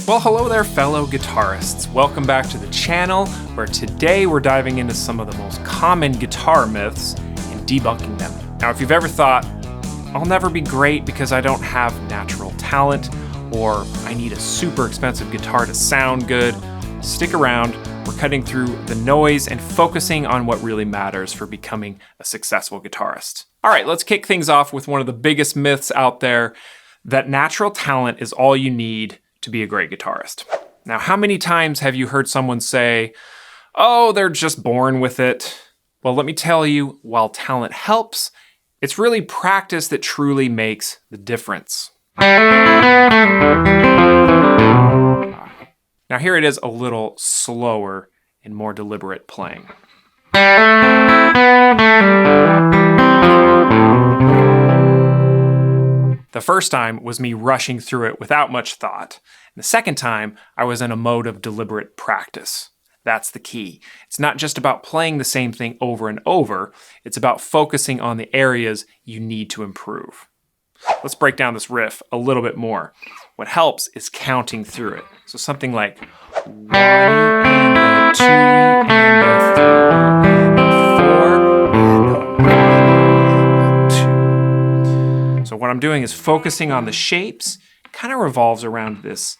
Well, hello there, fellow guitarists. Welcome back to the channel, where today we're diving into some of the most common guitar myths and debunking them. Now, if you've ever thought, I'll never be great because I don't have natural talent, or I need a super expensive guitar to sound good, stick around. We're cutting through the noise and focusing on what really matters for becoming a successful guitarist. All right, let's kick things off with one of the biggest myths out there, that natural talent is all you need to be a great guitarist. Now, how many times have you heard someone say, oh, they're just born with it? Well, let me tell you, while talent helps, it's really practice that truly makes the difference. Now here it is a little slower and more deliberate playing. The first time was me rushing through it without much thought. And the second time, I was in a mode of deliberate practice. That's the key. It's not just about playing the same thing over and over, it's about focusing on the areas you need to improve. Let's break down this riff a little bit more. What helps is counting through it. So something like 1 and a 2 and a 3 and a 4 and a 1 and a 2. So what I'm doing is focusing on the shapes. It kind of revolves around this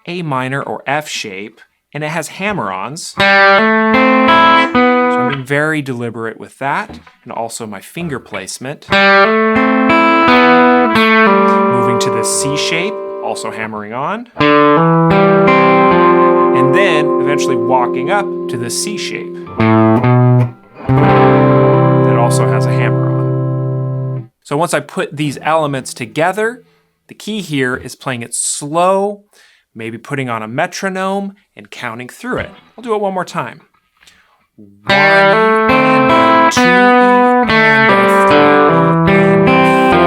A minor or F shape, and it has hammer-ons. So I'm being very deliberate with that, and also my finger placement. Moving to the C shape, also hammering on. And then eventually walking up to the C shape. That also has a hammer on. So once I put these elements together, the key here is playing it slow, maybe putting on a metronome and counting through it. I'll do it one more time. 1 and a 2 and a 3 and a 4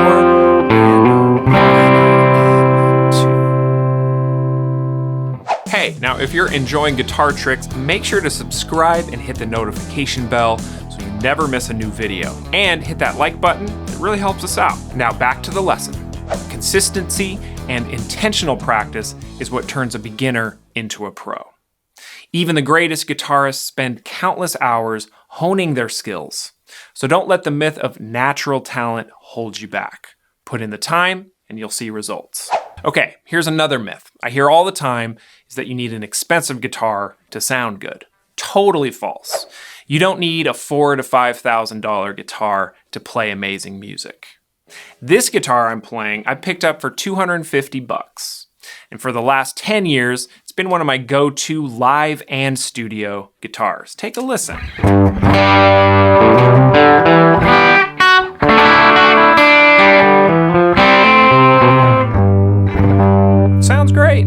and a 1 and a 2. Hey, now if you're enjoying guitar tricks, make sure to subscribe and hit the notification bell so you never miss a new video. And hit that like button, it really helps us out. Now back to the lesson. Consistency and intentional practice is what turns a beginner into a pro. Even the greatest guitarists spend countless hours honing their skills. So don't let the myth of natural talent hold you back. Put in the time and you'll see results. Okay, here's another myth I hear all the time, is that you need an expensive guitar to sound good. Totally false. You don't need a $4,000 to $5,000 guitar to play amazing music. This guitar I'm playing, I picked up for $250. And for the last 10 years, it's been one of my go-to live and studio guitars. Take a listen. Sounds great.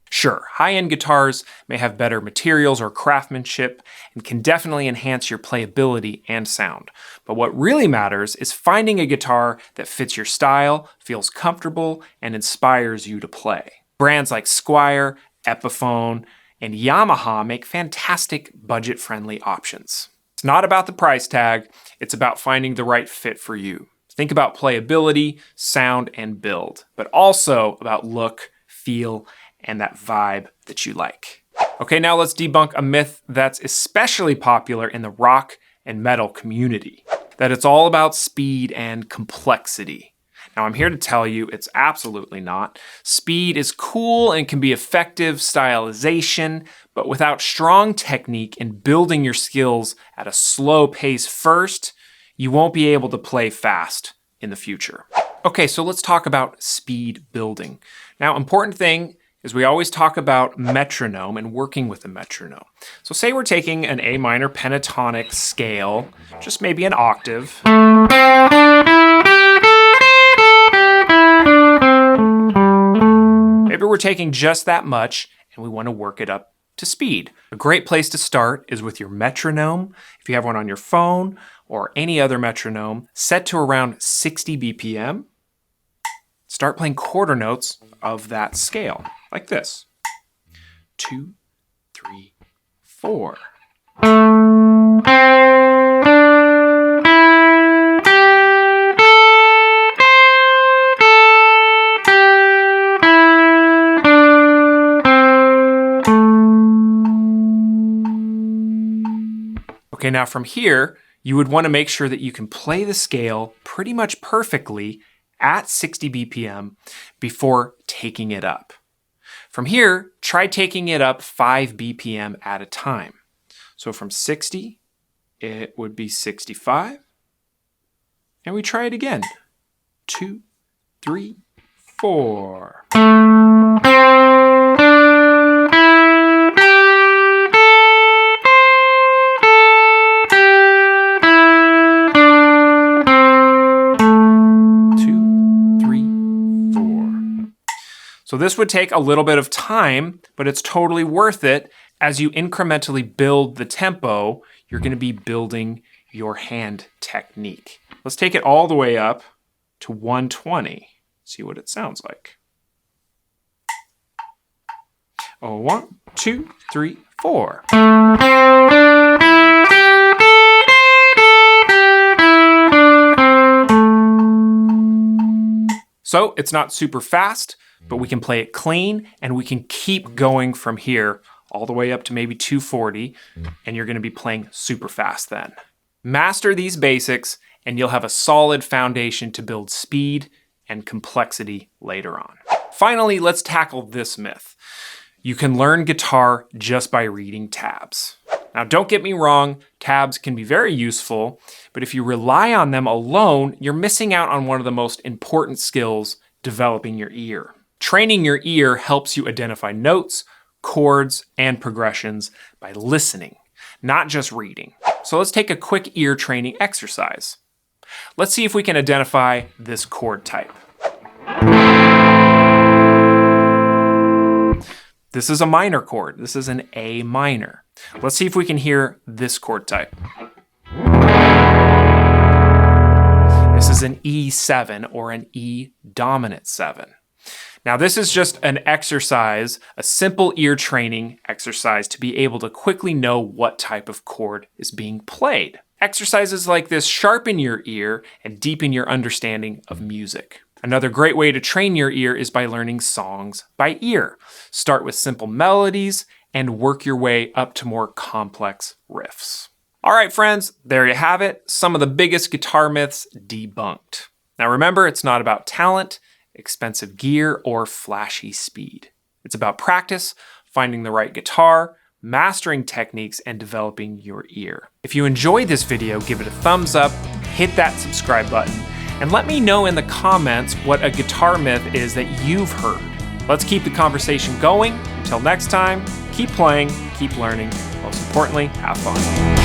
Sure, high-end guitars may have better materials or craftsmanship and can definitely enhance your playability and sound. But what really matters is finding a guitar that fits your style, feels comfortable, and inspires you to play. Brands like Squier, Epiphone, and Yamaha make fantastic budget-friendly options. It's not about the price tag, it's about finding the right fit for you. Think about playability, sound, and build, but also about look, feel, and that vibe that you like. Okay, now let's debunk a myth that's especially popular in the rock and metal community, that it's all about speed and complexity. Now I'm here to tell you it's absolutely not. Speed is cool and can be effective stylization, but without strong technique and building your skills at a slow pace first, you won't be able to play fast in the future. Okay, so let's talk about speed building. Now, important thing is we always talk about metronome and working with a metronome. So say we're taking an A minor pentatonic scale, just maybe an octave. Maybe we're taking just that much and we want to work it up to speed. A great place to start is with your metronome. If you have one on your phone or any other metronome, set to around 60 BPM. Start playing quarter notes of that scale, like this. 2, 3, 4. Okay, now from here, you would want to make sure that you can play the scale pretty much perfectly at 60 BPM before taking it up. From here, try taking it up 5 BPM at a time. So from 60, it would be 65. And we try it again. 2, 3, 4. So this would take a little bit of time, but it's totally worth it. As you incrementally build the tempo, you're going to be building your hand technique. Let's take it all the way up to 120. See what it sounds like. Oh, 1, 2, 3, 4. So it's not super fast, but we can play it clean and we can keep going from here all the way up to maybe 240, and you're gonna be playing super fast then. Master these basics and you'll have a solid foundation to build speed and complexity later on. Finally, let's tackle this myth. You can learn guitar just by reading tabs. Now, don't get me wrong, tabs can be very useful, but if you rely on them alone, you're missing out on one of the most important skills, developing your ear. Training your ear helps you identify notes, chords, and progressions by listening, not just reading. So let's take a quick ear training exercise. Let's see if we can identify this chord type. This is a minor chord. This is an A minor. Let's see if we can hear this chord type. This is an E7 or an E dominant 7. Now this is just an exercise, a simple ear training exercise to be able to quickly know what type of chord is being played. Exercises like this sharpen your ear and deepen your understanding of music. Another great way to train your ear is by learning songs by ear. Start with simple melodies and work your way up to more complex riffs. All right, friends, there you have it. Some of the biggest guitar myths debunked. Now remember, it's not about talent, expensive gear, or flashy speed. It's about practice, finding the right guitar, mastering techniques, and developing your ear. If you enjoyed this video, give it a thumbs up, hit that subscribe button, and let me know in the comments what a guitar myth is that you've heard. Let's keep the conversation going. Until next time, keep playing, keep learning, most importantly, have fun.